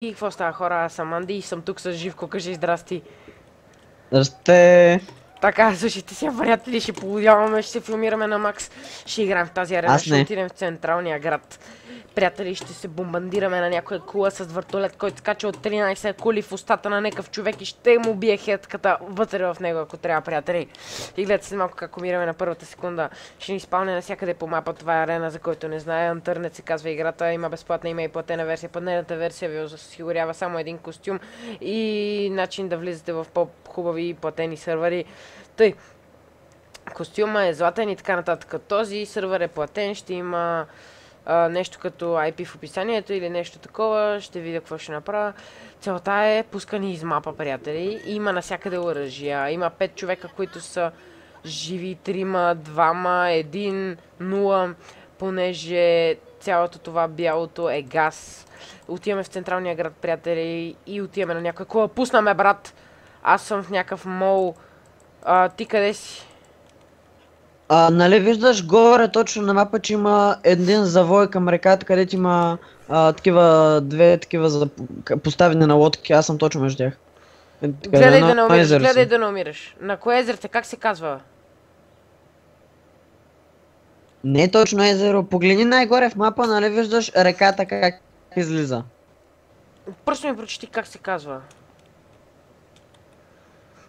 И какво става, хора? Аз съм Анди и съм тук с Живко. Кажи здрасти. Здрасте. Така, слушайте сега, приятели, ще поводяваме, ще се филмираме на Макс. Ще играем в тази арена, Аз ще не. отидем в централния град. Приятели, ще се бомбандираме на някоя кула с въртолет, който кача от 13 кули в устата на някакъв човек и ще му бие хетката вътре в него, ако трябва, приятели. И гледайте след малко как умираме на първата секунда. Ще ни спалне навсякъде по мапа. Това е арена, за който не знае. Интернет се казва играта. Има безплатна, има и платена версия. Платената версия ви осигурява само един костюм и начин да влизате в по-хубави платени сървъри. Тъй, костюма е златен и така нататък. Този сървър е платен, ще има нещо като IP в описанието или нещо такова. Ще видя какво ще направя. Целта е пускани из мапа, приятели. Има навсякъде оръжия. Има 5 човека, които са живи, 3, 2, 1, 0, понеже цялото това бялото е газ. Отиваме в централния град, приятели, и отиваме на някой. Кога пусна ме, брат? Аз съм в някакъв мол. Ти къде си? Нали виждаш горе точно на мапа, че има един завой към реката, където има две такива поставени на лодки. Аз съм точно между тях. Гледай да не умираш, гледай да не умираш. На кое езерце, как се казва? Не е точно езеро. Погледни най-горе в мапа, нали виждаш реката как излиза. Просто ми прочети как се казва.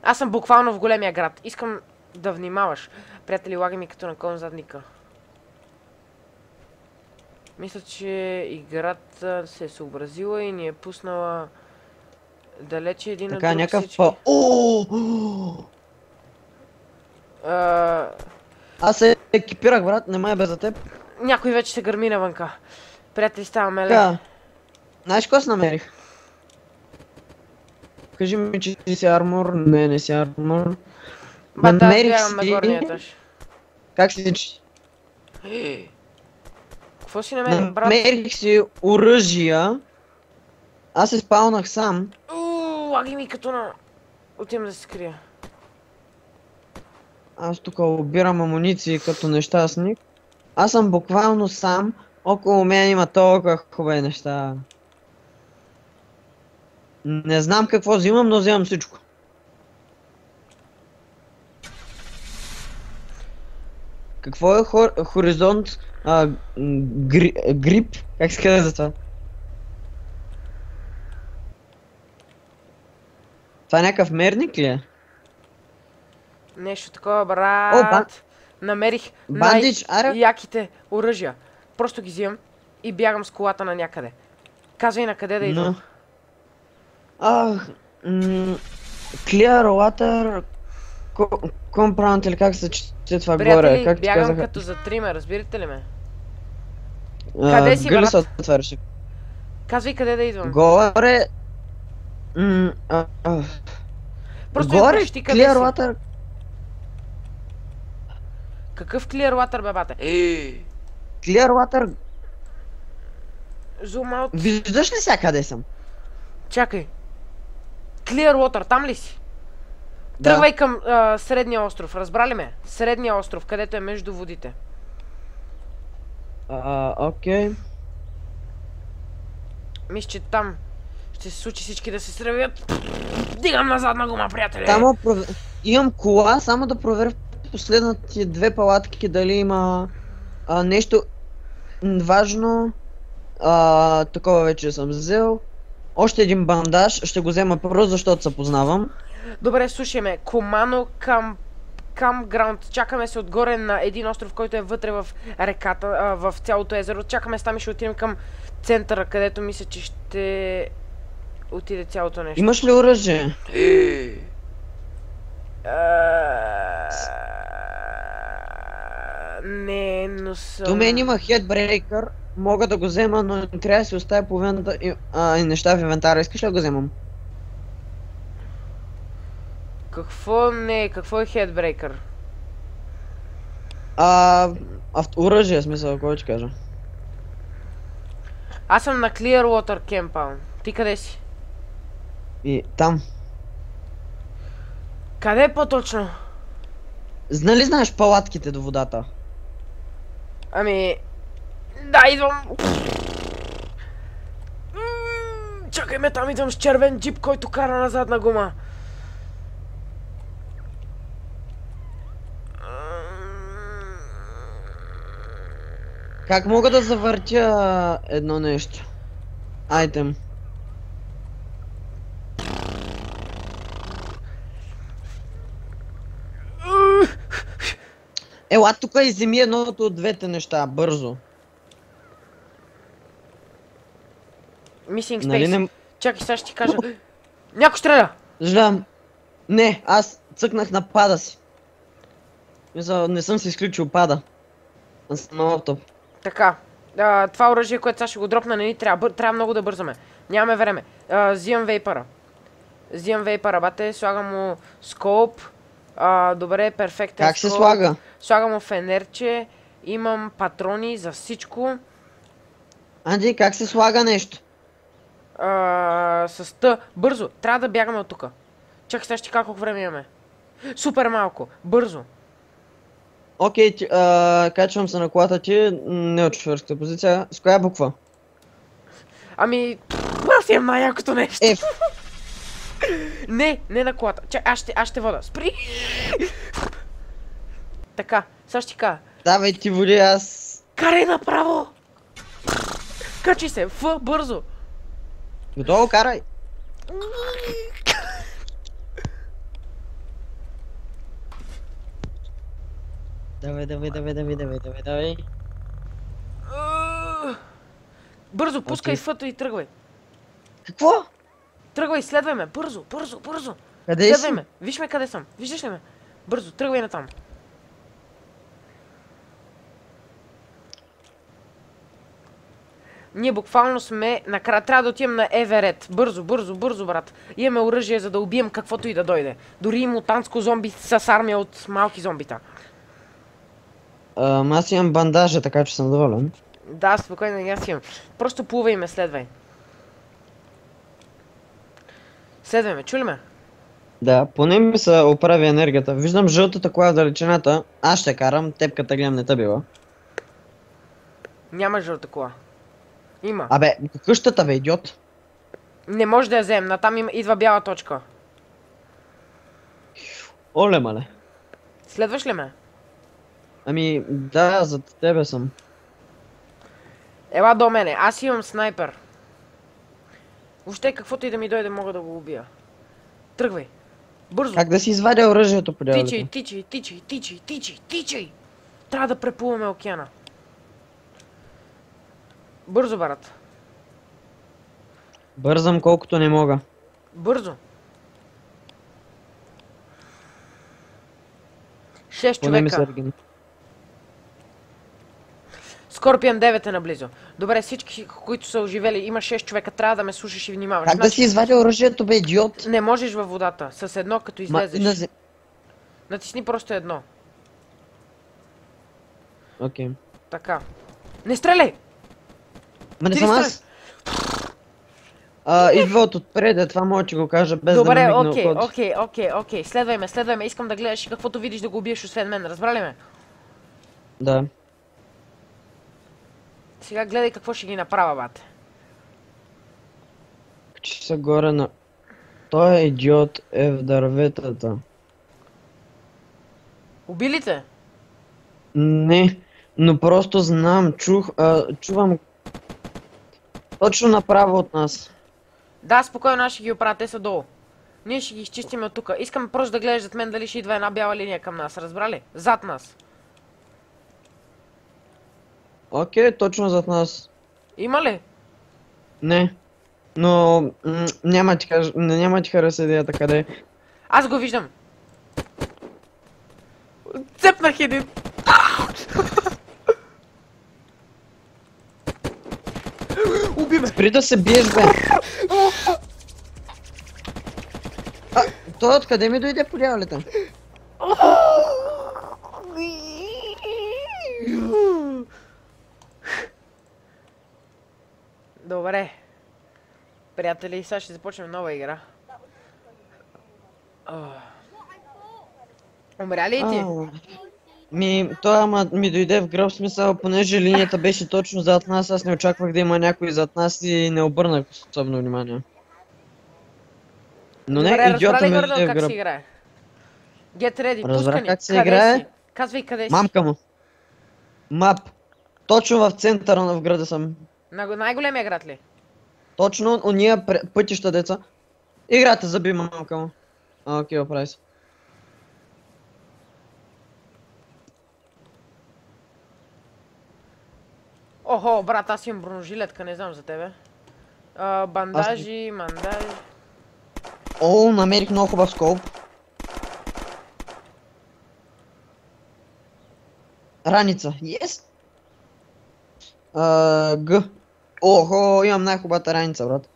Аз съм буквално в големия град. Искам да внимаваш. Приятели, лагай ми като на кон задника. Мисля, че играта се е съобразила и ни е пуснала далече един от друг всички. Аз се екипирах, брат, не май бе за теб. Някой вече се гърми навънка. Приятели, ставаме ле. Знаеш какво си намерих? Кажи ми, че си армор. Не си армор. Намерих си... на горния етаж. Как си че? Какво си намерих, брат? Намерих си оръжия. Аз се спалнах сам. Лагай ми като на... Отивам да се скрия. Аз тук обирам амуниции като нещастник. Аз съм буквално сам. Около мен има толкова хубави неща. Не знам какво взимам, но взимам всичко. Какво е хоризонт? Грип? Как се казва за това? Това е някакъв мерник ли е? Нещо такова, брат. Намерих най-яките оръжия. Просто ги взимам и бягам с колата на някъде. Казвай на къде да идвам. Clear Water Compound или как се чете това горе? Приятели, бягам като за трима, разбирате ли ме? Къде си, брат? Казвай къде да идвам. Горе... Просто горе Clear Water... Какъв Clear Water, бе, бате? Clear Water... Zoom out. Виждаш ли сега къде съм? Чакай. Clear Water, там ли си? Да. Тръгвай към средния остров, разбра ли ме? Средния остров, където е между водите. Окей. Мисля, че там ще се случи всички да се сревят. Дигам назад на гума, приятели! Имам кола, само да проверя в последните две палатки дали има нещо важно. Такова вече съм взел. Още един бандаж, ще го взема първо, защото се познавам. Добре, слушай ме. Комано Campground. Чакаме се отгоре на един остров, който е вътре в реката, в цялото езеро. Чакаме се там и ще отидем към центъра, където мисля, че ще отиде цялото нещо. Имаш ли оръжие? Не, но съм... До мен има Headbreaker. Мога да го взема, но не трябва да си оставя половината неща в инвентара. Искаш ли да го вземам? Какво не? Какво е Headbreaker? Оръжие, смисъл, кой ще кажа. Аз съм на Clearwater Compound. Ти къде си? И там. Къде е по-точно? Нали знаеш палатките до водата? Ами... Да, идвам! Чакай ме, там идвам с червен джип, който кара на задна гума. Как мога да завъртя едно нещо? Айтем. Ела тука и вземи едното от двете неща, бързо. Missing Нали Space. не... Чакай, сега ще ти кажа. Някой стреля! Съжалявам. Не, аз цъкнах на пада си. Мисля, не съм си изключил пада. Аз съм на лаптоп. Така. Това оръжие, което сега ще го дропна, не ни трябва. Трябва много да бързаме. Нямаме време. Взимам вейпъра. Взимам вейпъра, бате. Слагам му скоп. Добре, перфектен Как се скоп. слага? Слагам му фенерче. Имам патрони за всичко. Анди, как се слага нещо? С Т. Бързо. Трябва да бягаме от тука. Чакай, сега ще ти кажа колко време имаме. Супер малко. Бързо. Окей, качвам се на колата ти, не от шофьорската позиция. С коя буква? Ами, аз имам най-якото нещо. F. Не на колата. Чакай, аз ще вода. Спри! Така, сега ще ти кажа. Давай ти води, аз... Карай направо! Качи се, Ф, бързо! Готово, карай! Давай. Бързо, пускай Окей. Ф-то и тръгвай. Какво? Тръгвай, следвай ме, бързо! Къде Следвай си? ме, виж ме къде съм, виждаш ли ме? Бързо, тръгвай натам. Ние буквално сме накрая. Трябва да отидем на Еверет. Бързо, брат. Имаме оръжие, за да убием каквото и да дойде. Дори и мутантско зомби с армия от малки зомбита. Аз имам бандажа, така че съм доволен. Да, спокойно, и аз имам. Просто плувай и ме следвай. Следвай ме, чули ме? Да, поне ми се оправи енергията. Виждам жълтата кола в далечината. Аз ще карам, тепката гледам не била. Няма жълта кола. Има. Абе, къщата бе, идиот. Не може да я вземем, натам идва бяла точка. Оле, мале. Следваш ли ме? Ами, да, зад тебе съм. Ела до мене, аз имам снайпер. Въобще каквото и да ми дойде, мога да го убия. Тръгвай. Бързо. Как да си извадя оръжието по дяволите? Тичай. Трябва да преплуваме океана. Бързо, брат. Бързам колкото не мога. Бързо. 6 Поне ми се човека. аргин. Скорпион 9 е наблизо. Добре, всички, които са оживели, има 6 човека, трябва да ме слушаш и внимаваш. Как да си извадя оръжието бе, идиот? Не можеш във водата. С едно, като излезеш. Натисни просто едно. Окей. Така. Не стреляй! Ма не Ти съм ли аз. Идва от отпред, това мога да го кажа без Добре, да ме мигне окей. Следвай ме. Искам да гледаш и каквото видиш да го убиеш освен мен. Разбра ли ме? Да. Сега гледай какво ще ги направя, бате. Че са горе на... Той е идиот е в дърветата. Убили те? Не, но просто знам, чувам точно направо от нас. Да, спокойно, аз ще ги оправя, те са долу. Ние ще ги изчистим от тука. Искам просто да гледаш зад мен дали ще идва една бяла линия към нас, разбра ли? Зад нас. Окей, точно зад нас. Има ли? Не. Но няма ти хареса идеята къде е. Аз го виждам. Цепнах един. Уби ме. Спри да се биеш, бе. Той откъде ми дойде по дяволите? Добре. Приятели, сега ще започнем нова игра. Умря ли и ти? Той ми дойде в гръб смисъл, понеже линията беше точно зад нас, аз не очаквах да има някой зад нас и не обърнах особено внимание. Но Добре, не, идиота разбрали ми горе дойде в как се гръб. играе. Get ready, Разбрах пускани. как се Къде играе. си? Казвай къде си. Мамка му. Мап. Точно в центъра на града съм. На най-големия град ли? Точно уния пътища, деца. Играта заби мамка му. Окей, оправи се. Охо, брат, аз имам бронежилетка, не знам за тебе. Бандажи, мандажи. О, намерих много хубав скоп. Раница. Yes! Г. Охо, имам най-хубавата раница, брат.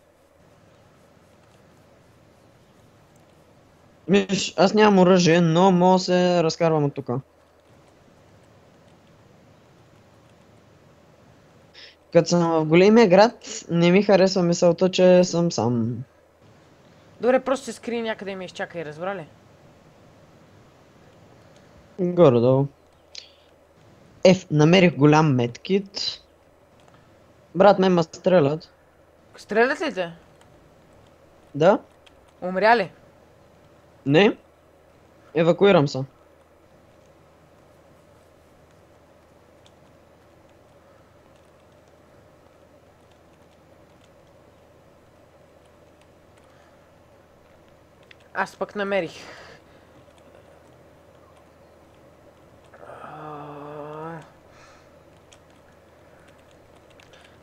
Виж, аз нямам оръжие, но мога да се разкарвам от тука. Като съм в големия град, не ми харесва мисълта, че съм сам. Добре, просто се скри някъде и ме изчакай, разбрали? Горе-долу. Намерих голям медкит. Брат, ме стрелят. Стрелят ли те? Да? Умря ли? Не? Евакуирам се. Аз пък намерих.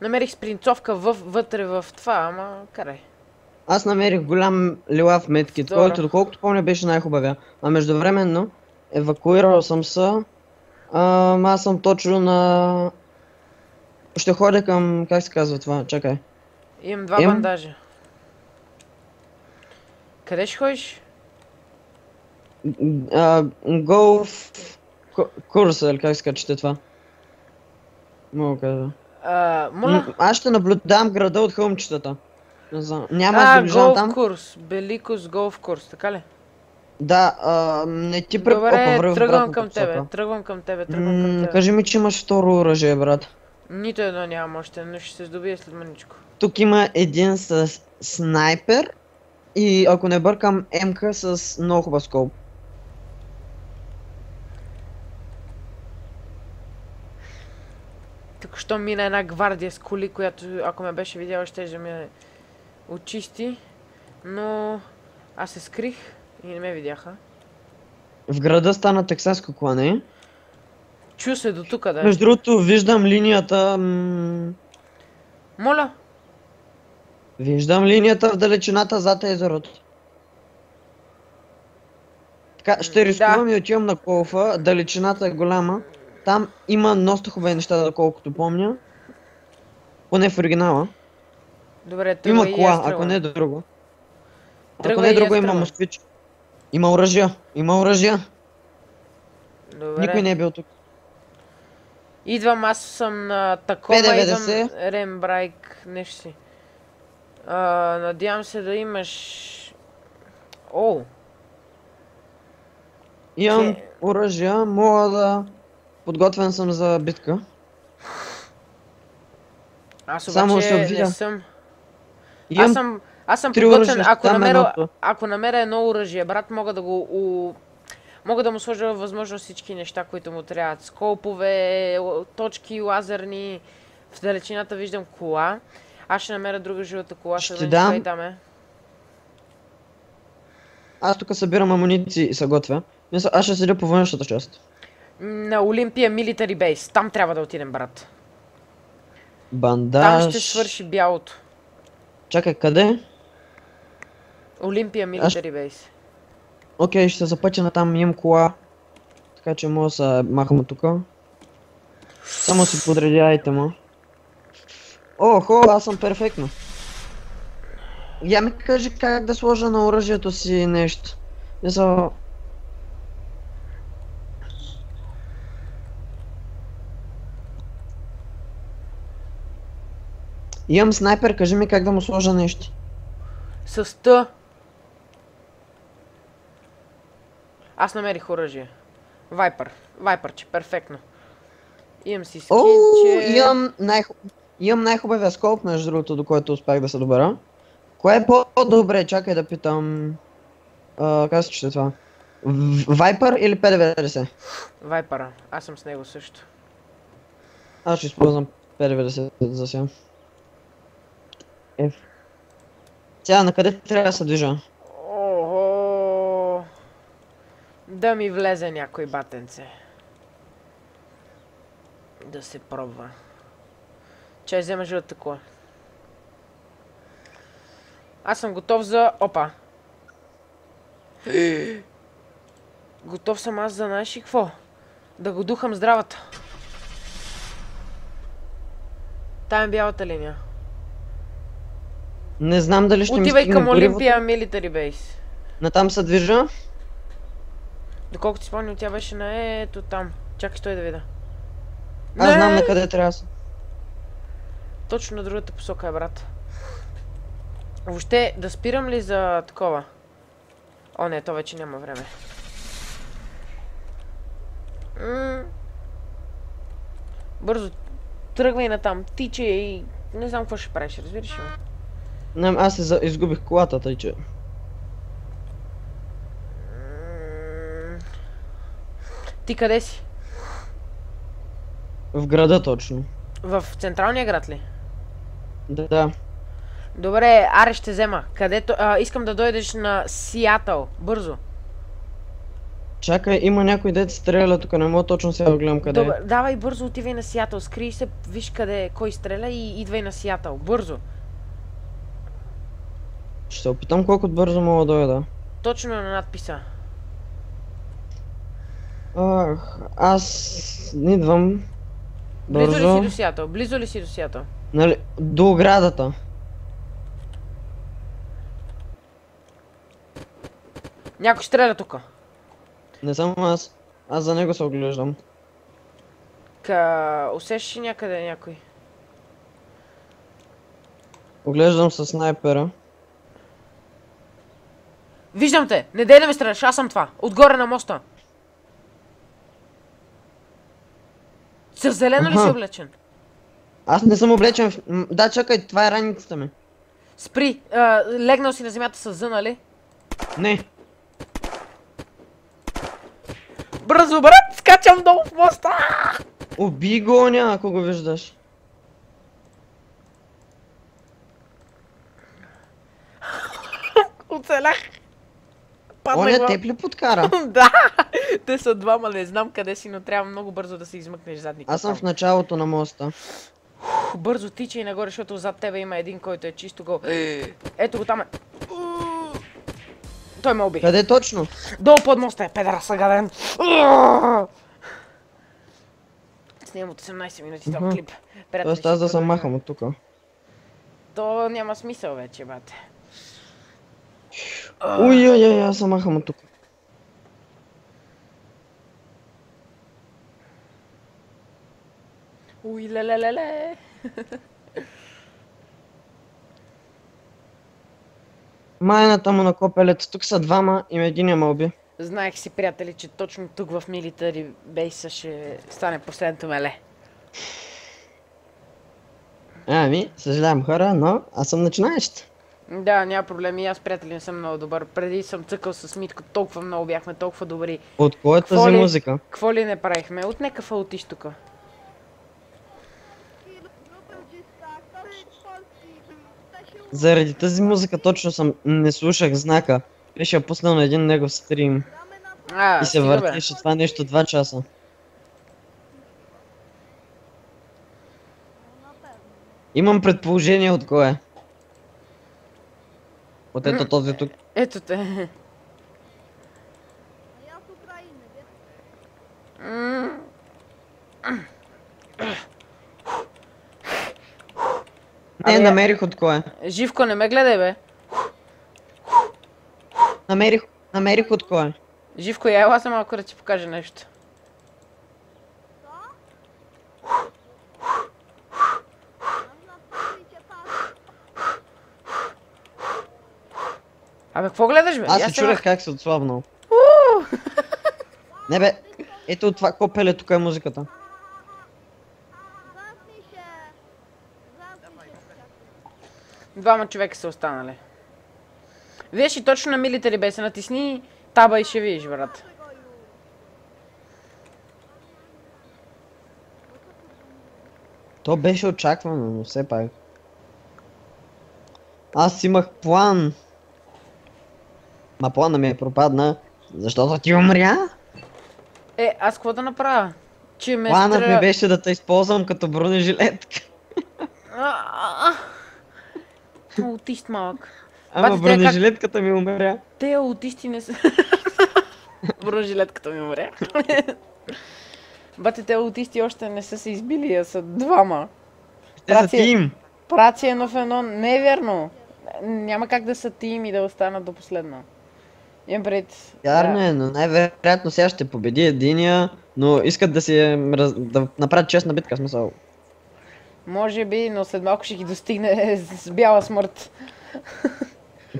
Намерих спринцовка вътре в това, ама карай. Аз намерих голям лилав медкит, Второ. който доколкото помня беше най-хубавия. А междувременно евакуирал съм се. Аз съм точно на... Ще ходя към... Как се казва това? Чакай. Имам два бандажа. Къде ще ходиш? Голф... Курса, или как се качете това? Мога да кажа. Моля? Аз ще наблюдавам града от хълмчетата. Не знам. Няма да доближавам там. Голф курс. Беликос голф курс, така ли? Да, не ти Добре, препоръв тръгвам към тебе, тръгвам към тебе. Кажи ми, че имаш второ оръжие, брат. Нито едно нямам още, но ще се здобия след маничко. Тук има един с снайпер и ако не бъркам МК с много хубав скоп. Тук що мина една гвардия с коли, която ако ме беше видяла, ще ме очисти. Но аз се скрих и не ме видяха. В града стана тексаско клане. Чу се до тук, да. Между другото, виждам линията... Моля? Виждам линията в далечината зад езерото. Така, ще рискувам и отивам на Колфа, далечината е голяма. Там има доста хубави неща, доколкото помня. Поне в оригинала. Добре, има кола, ако не е друго. Ако не е друго, има москвич. Има оръжия, има оръжия. Добре. Никой не е бил тук. Идвам, аз съм на такова, идвам Рембрайк, нещо си. Надявам се да имаш... О! Имам оръжия, мога да... Подготвен съм за битка. Аз обаче не съм... Аз съм подготвен, ако намеря едно оръжие, брат, мога да го... Мога да му сложа във възможност всички неща, които му трябват. Скопове, точки, лазерни. В далечината виждам кола. Аз ще намеря друга живата кола, ще дам. Аз тук събирам амуниции и се готвя. Аз ще седя по външната част. На Олимпия Military Base. Там трябва да отидем, брат. Бандаж. Там ще свърши бялото. Чакай, къде? Олимпия Military Base. Окей, ще се запътя на там, имам кола. Така че мога да се махам от тука. Само си подредя айтема. Охо, аз съм перфектно. Я ми кажи как да сложа на оръжието си нещо. Имам снайпер, кажи ми как да му сложа нещо. С Т. Аз намерих оръжие. Вайпърче, перфектно. Имам си скинче. Имам най-хубавия скоп, между другото, до който успях да се добера. Кое е по-добре? Чакай да питам. Как се чете това? Viper или 590? Вайпара. Аз съм с него също. Аз ще използвам 590 за сега. F. Сега на къде трябва да се движа? Ого! Да ми влезе някой батенце. Да се пробва. Чай взема жълта кола. Аз съм готов за... Опа! Готов съм аз за знаеш и какво? Да го духам здравата. Тая е бялата линия. Не знам дали ще ми Отивай стигне към горивото. Олимпия Military Base. Натам се движа. Доколкото си спомням, тя беше на ето там. Чакай, стой да видя. Аз знам на къде трябва да се. Точно на другата посока е, брат. Въобще, да спирам ли за такова? О, не, то вече няма време. Бързо, тръгвай натам, тичай и... Не знам какво ще правиш, разбираш ли? Не, аз се изгубих колата, тъй че... Ти къде си? В града точно. В централния град ли? Да. Добре, аре ще взема. Където... искам да дойдеш на Сиатъл. Бързо. Чакай, има някой дет стреля тук, не мога точно сега да гледам къде е. Добре, давай бързо, отивай на Сиатъл. Скрий се, виж къде, кой стреля и идвай на Сиатъл. Бързо. Ще се опитам колко бързо мога да дойда. Точно на надписа. Аз не идвам. Близо ли Бързо. си до Сиатъл? Близо ли си до Сиатъл? Нали, до оградата. Някой стреля тука. Не съм аз. Аз за него се оглеждам. Усещаш ли някъде някой? Оглеждам със снайпера. Виждам те! Не дей да ме стреляш, аз съм това. Отгоре на моста. Със зелено ли си облечен? Аз не съм облечен в... Да, чакай, това е раницата ми. Спри! Легнал си на земята с зъ, нали? Не. Бързо, брат! Скачам долу в моста! Убий го, няма, ако го виждаш. Оцелях! Оня в... теб ли подкара? Да! Те са двама, не знам къде си, но трябва много бързо да се измъкнеш задника. Аз съм в началото на моста. Бързо тичай нагоре, защото зад тебе има един, който е чисто гол. Ето го там е. Той ме уби. Къде точно? Долу под моста е, педара съгаден. Снимам от 18 минути този клип. Тоест аз да се махам от тука. То няма смисъл вече, бате. Уй, аз се махам от тука. Уй, лелелеле. Майната му на копелето, тук са двама и единия ме уби. Знаех си, приятели, че точно тук в Military Base ще стане последното меле. Ами, съжалявам хора, но аз съм начинаещ. Да, няма проблеми, аз, приятели, не съм много добър. Преди съм цъкал с Митко, толкова много бяхме, толкова добри. От кой е тази музика? Какво ли не правихме? От нека фаутиш тука. Заради тази музика точно не слушах знака. Беше я пуснал на един негов стрим. И се въртеше това нещо 2 часа. Имам предположение от кой е. От ето този тук. Ето те. Не, намерих от кой е. Живко, не ме гледай, бе. Намерих от кой е. Живко, я ела съм малко да ти покажа нещо. Абе, какво гледаш, бе? Аз се чудех как се отслабнал. Не бе, ето от това копеле, тук е музиката. Двама човека са останали. Виж и точно на милитари бе, натисни таба и ще видиш, брат. То беше очаквано, но все пак. Аз имах план. Ма плана ми пропадна, защото ти умря. Аз какво да направя? Че ме Планът ми стреля... беше да те използвам като бронежилетка. Аутист малък. Ама Бати, те как- бронежилетката ми умря. Те аутисти не са... Бронежилетката ми умря. Бате, те аутисти още не са се избили, а са двама. Те са тим. Праци едно в едно. Не е верно. Няма как да са тим и да останат до последно. Имам пред... Вярно е, но най-вероятно сега ще победи единия, но искат да да направят честна битка, смисъл. Може би, но след малко ще ги достигне с бяла смърт.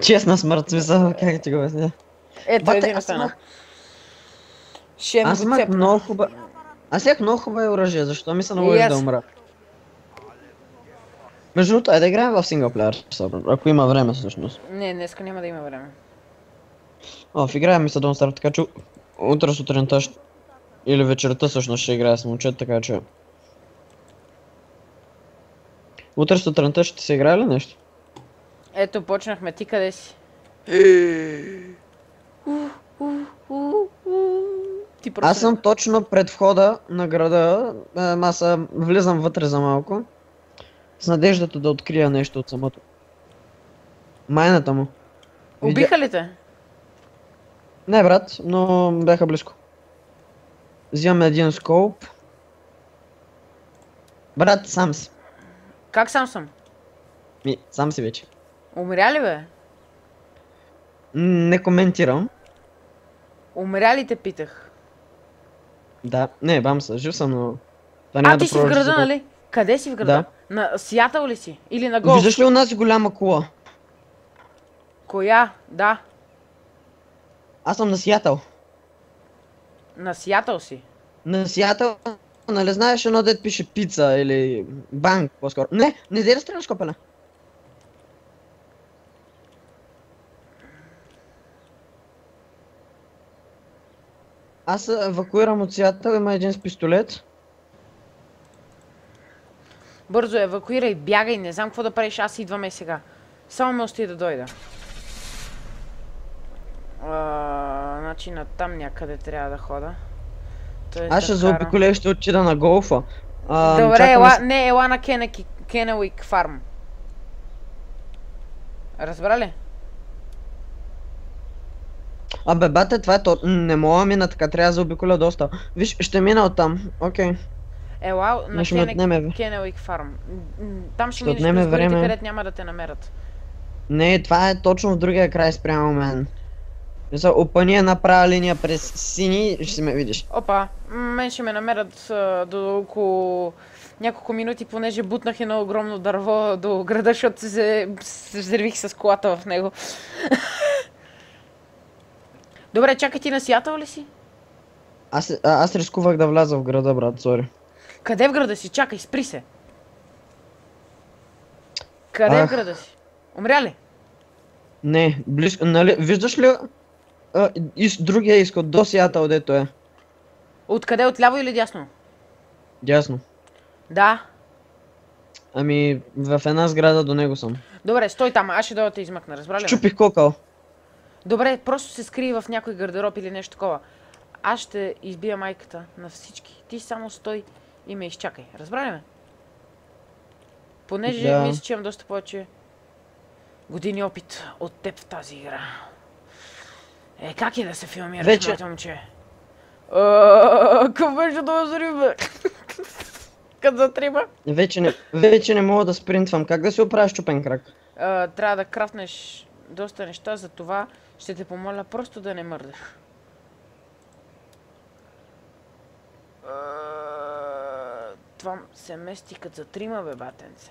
Честна смърт, смисъл, как ти го обясня? Ето, Бате, един аз остана. имах- Ще Аз имах много хубаво. Аз имах много хубаво оръжие, защо ми се наложи И аз. да умра? Между другото, да играем в синглплеер, ако има време всъщност. Не, днеска няма да има време. В играя ми се Don't Starve, така че утре сутринта или вечерта всъщност ще играя с момчета, така че... Утре сутринта ще се играе ли нещо? Ето, почнахме. Ти къде си? Ти просто... Аз съм точно пред входа на града, аз влизам вътре за малко. С надеждата да открия нещо от самото. Майната му. Убиха ли те? Не, брат, но бяха близко. Взимам един скоуп. Брат, сам си. Как сам съм? Сам си вече. Умря ли, бе? Не коментирам. Умря ли те, питах? Да, не, бам се, жив съм, но... Това няма А, ти да си в продължи града, за нали? Къде си в града? Да. На Сиатъл ли си? Или на Голф? Виждаш ли у нас голяма кола? Коя? Да. Аз съм на Сиатъл. На Сиатъл си. На Сиатъл, нали знаеш едно дет пише пица или банк по-скоро? Не дей да стреляш, копеле. Аз се евакуирам от Сиатъл, има един с пистолет. Бързо евакуирай, бягай, не знам какво да правиш, аз идваме сега. Само ме остави да дойда. Значи натам някъде трябва да хода. Тоест Аз ще да заобиколя и ще отида на голфа. Добре, чакаме ела на Кенелик фарм. Разбра ли? Абе, бате, това е то. Не мога мина така, трябва да заобиколя доста. Виж, ще мина оттам. Окей. Ела на Ще ме отнеме. Кенелик фарм. Там ще Ще минеш отнеме през горите, време. където няма да те намерят. Не, това е точно в другия край спрямо мен. Мисля, опъни една права линия през сини и ще ме видиш. Опа, мен ще ме намерят до около няколко минути, понеже бутнах едно огромно дърво до града, защото се взривих с колата в него. Добре, чакай, ти на Сиатъл ли си? Аз рискувах да вляза в града, брат, сори. Къде в града си? Чакай, спри се. Къде в Ах. града си? Умря ли? Не, близко, нали, виждаш ли другия изход до Сиатъл, дето е? Откъде? Отляво или дясно? Дясно. Да. Ами, в една сграда до него съм. Добре, стой там, аз ще дойда да те измъкна, разбра ли ме? Щупих кокъл. Добре, просто се скри в някой гардероб или нещо такова. Аз ще избия майката на всички. Ти само стой и ме изчакай. Разбра ли ме? Понеже Да. мисля, че имам доста повече години опит от теб в тази игра. Как е да се филмираш, Вече- моето момче? Къв беше да взрив, бе? Като затриба? Вече не мога да спринтвам. Как да си оправя щупен крак? Трябва да крафнеш доста неща, за това ще те помоля просто да не мърдаш. Това се мести като за трима, бе, батенце.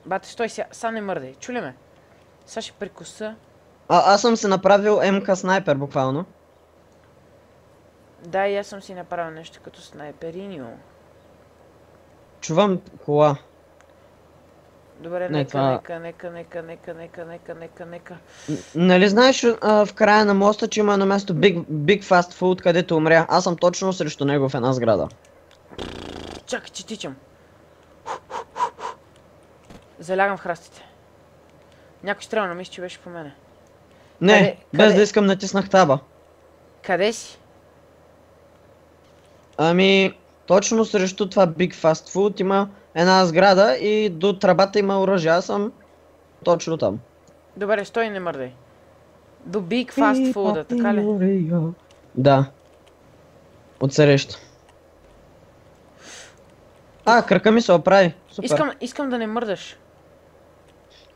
Бате, стой сега, са не мърдай, чули ме? Сега ще прикоса. Аз съм се направил МК снайпер буквално. Да, и аз съм си направил нещо като снайпериньо. Чувам кола. Добре, Не, нека, това- нека. Нали знаеш в края на моста, че има едно място Big Fast Food, където умря? Аз съм точно срещу него в една сграда. Чакай, че тичам. Залягам в храстите. Някой стрелна, мисля, че беше по мене. Не, без къде? да искам натиснах таба. Къде си? Ами, точно срещу това Big Fast Food има една сграда и до тръбата има оръжие. Аз съм точно там. Добре, стой и не мърдай. До Big Fast Food, така ли? Да. Отсреща. Кръка ми се оправи. Супер. Искам да не мърдаш.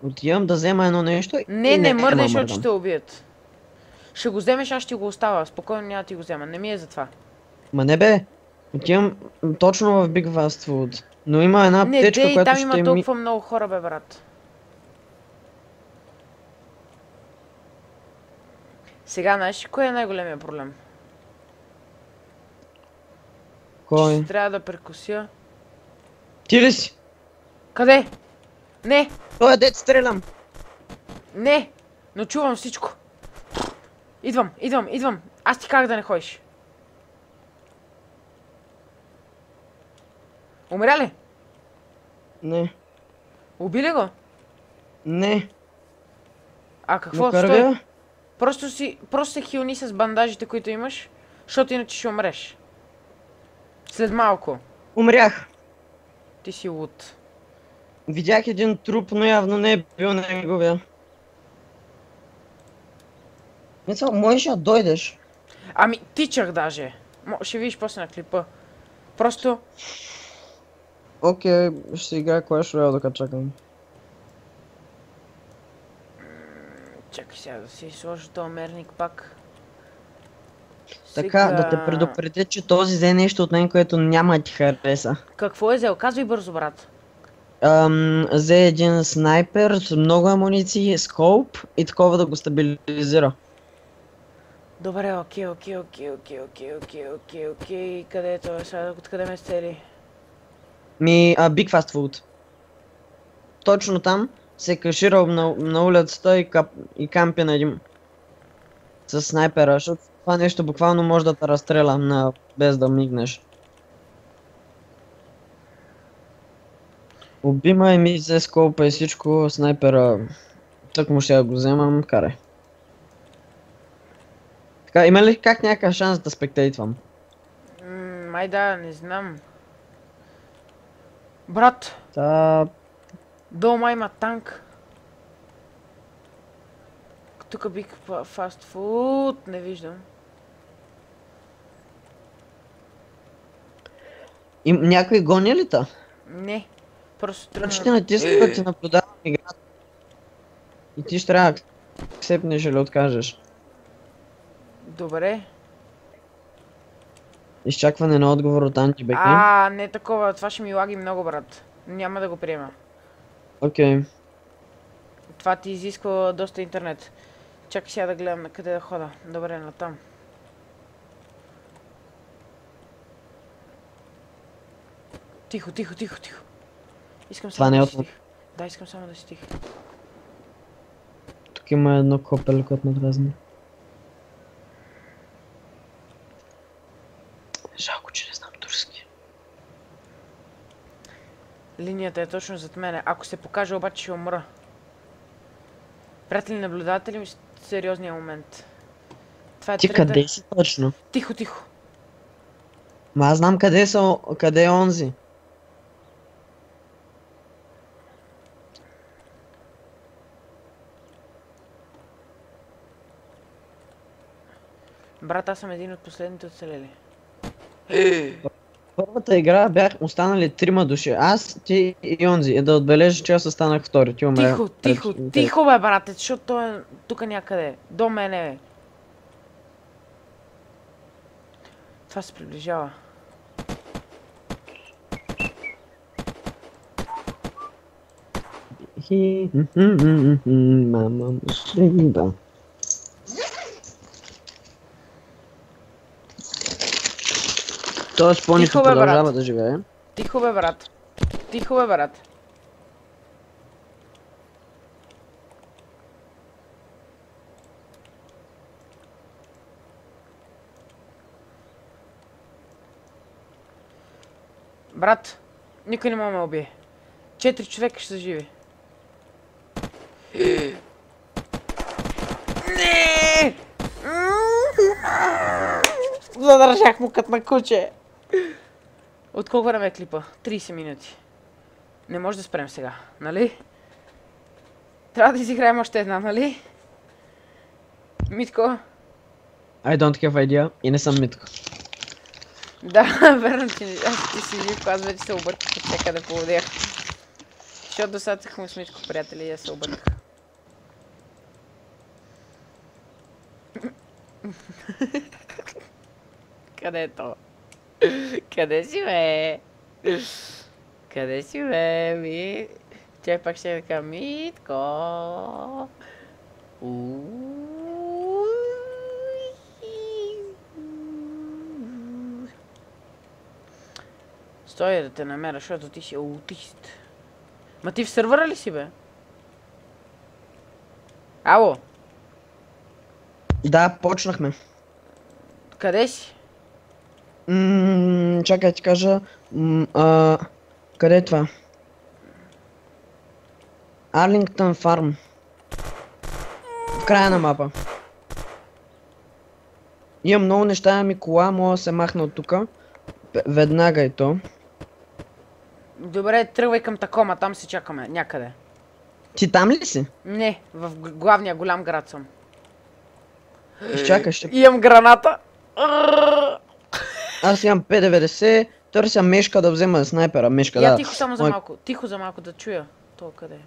Отивам да взема едно нещо и Не мърдай, ама защото мърдам. ще те убият. Ще го вземеш, аз ще го оставя. Спокойно няма да ти го взема. Не ми е за това. Ма не бе. Отивам точно в Big Fast Food. Но има една Не, птичка, дей, която там ще има ми... толкова много хора, бе, брат. Сега, знаеш ли кой е най-големия проблем? Кой? Ще трябва да прекуся. Ти ли си? Къде? Не! Той е дет стрелям. Не! Но чувам всичко. Идвам. Аз ти как да не ходиш? Умря ли? Не. Уби ли го? Не. А какво? Накървя? Стой. Просто се хилни с бандажите, които имаш, защото иначе ще умреш. След малко. Умрях. Ти си луд. Видях един труп, но явно не е бил неговия. Мисля, можеш да дойдеш. Ами, тичах даже. Ще видиш после на клипа. Просто... Окей, ще си играя Clash Royale докато чакам. Чакай сега да си сложа този мерник пак. Така, да те предупредя, че този взе нещо от мен, което няма да ти хареса. Какво е взел? Казвай бързо, брат. Взе един снайпер с много амуниции, скоп и такова да го стабилизира. Добре, окей. Къде е това сега? Откъде ме цели? Big Fast Food. Точно там се е каширал на улицата и кампи на един с снайпера, защото това нещо буквално може да те разстреля без да мигнеш. Убима и ми взе скопа и всичко, снайпера тък му ще я го вземам, карай. Така, има ли как някакъв шанс да спектейтвам? Май да, не знам. Брат, дома има танк. Тук бих фаст фуд, не виждам. И някой гони ли та? Не, просто тръгна. Значи ти натиска да ти наблюдавам играта. И ти ще трябва да акцепнеш или откажеш. Добре. Изчакване на отговор от антибеки. Не такова, това ще ми лаги много, брат. Няма да го приема. Окей. Това ти изисква доста интернет. Чакай сега да гледам на къде да хода. Добре, натам. Тихо. Искам Това само не е да от- си тих. Да, искам само да си тих. Тук има едно копеле, което ме дразни. Жалко, че не знам турски. Линията е точно зад мене. Ако се покаже, обаче ще умра. Приятели, наблюдавате ли ми сериозния момент? Това е Ти трета... къде си точно? Тихо. Ма аз знам къде е онзи. Брат, аз съм един от последните оцелели. Първата игра бях останали 3 души. Аз, ти и онзи. И да отбележа, че аз останах втори. Ти умря. Тихо, бе, брате, защото той е тук някъде. До мене, бе. Това се приближава. Мама муслима. Тоест по-нито Тихо, бе, брат. продължава да живее. Тихо, бе, брат. Брат, никой не може да ме убие. 4 човека ще са живи. Не! Задържах му като на куче. От колко време е клипа? 30 минути. Не може да спрем сега, нали? Трябва да изиграем още една, нали? Митко? I don't have idea и не съм Митко. Да, верно, че аз ти си жив, аз вече се обърках от всякъде по водях. Защото досадцахме с Митко, приятели, и аз се обърках. Къде е то? Къде си, бе? Къде си, бе? Ми... Чай пак ще кажа Митко. Стой да те намеря, защото ти си аутист. Ма ти в сървъра ли си, бе? Ало? Да, почнахме. Къде си? Чакай ти кажа. Къде е това? Арлингтън фарм. В края на мапа. Имам много неща, ами кола, мога да се махна от тука. Веднага и то. Добре, тръгвай към Такома, там се чакаме, някъде. Ти там ли си? Не, в главния голям град съм. Изчакай, ще... Имам граната. Аз имам П-90, търся мешка да взема снайпера, мешка, Я да. тихо само за малко, тихо за малко да чуя. То къде е?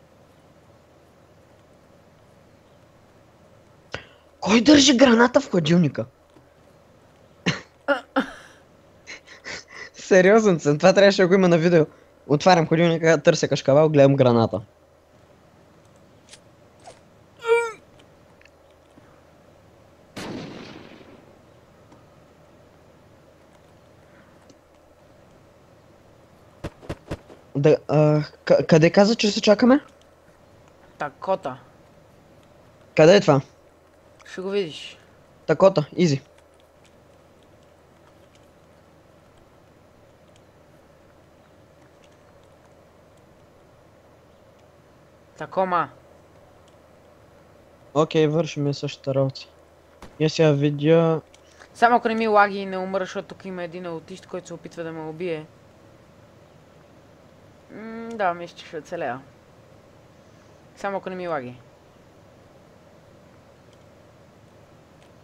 Кой държи граната в хладилника? Сериозен съм, това трябваше да го има на видео. Отварям хладилника, търся кашкавал, гледам граната. Да, къде каза, че се чакаме? Такота. Къде е това? Ще го видиш. Такота, изи. Такома. Окей, вършим същата работа. Я сега видя... Само ако не ми лаги и не умра, защото тук има един аутист, който се опитва да ме убие. Да, мисля, че ще оцелея. Само ако не ми лаги.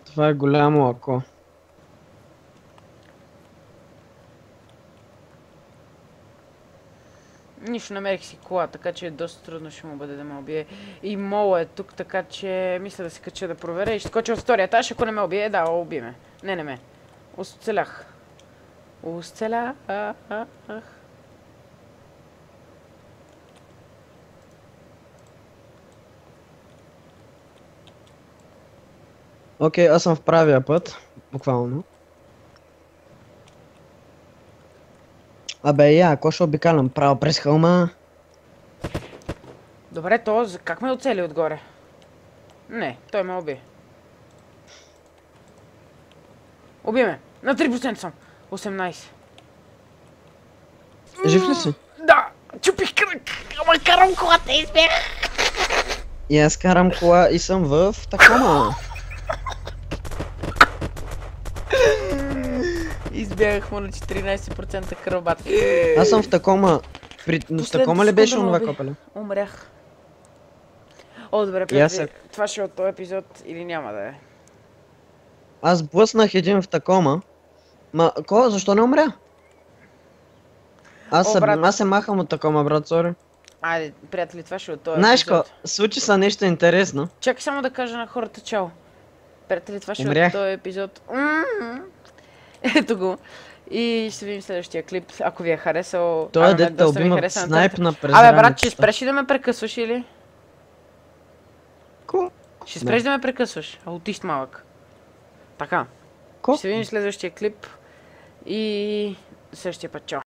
Това е голямо ако. Нищо, намерих си кола, така че доста трудно ще му бъде да ме убие. И мола е тук, така че мисля да се кача да проверя и ще скоча от втория етаж, ако не ме убие, да, уби ме. Не ме. Оцелях. Оцелях. Окей, аз съм в правия път. Буквално. Абе, ако ще обикалям право през хълма. Добре, то как ме оцели отгоре? Не, той ме уби. Уби ме. На 3% съм. 18. Жив ли си? Да! Чупих кръг! Ама карам колата и избях! И аз карам кола и съм в Такома. Избягах му на 14% кръвбат. Аз съм в Такома. В Такома ли беше онова копеле? Умрях. О, добре, приятели. Това ще е от този епизод или няма да е? Аз блъснах един в Такома. Ма, защо не умря? Аз се махам от Такома, брат, сори. Айде, приятели, това ще е от този Знаеш епизод. случи са нещо интересно. Чакай само да кажа на хората чао. Приятели, това ще е от този епизод. Ето го. И ще видим следващия клип, ако ви е харесал. Той е дете убима снайп на през Абе, брат, ще спреш ли да ме прекъсваш или? Ко? Ще спреш да ме прекъсваш. Аутист малък. Така. Ще видим следващия клип. И следващия път, чао.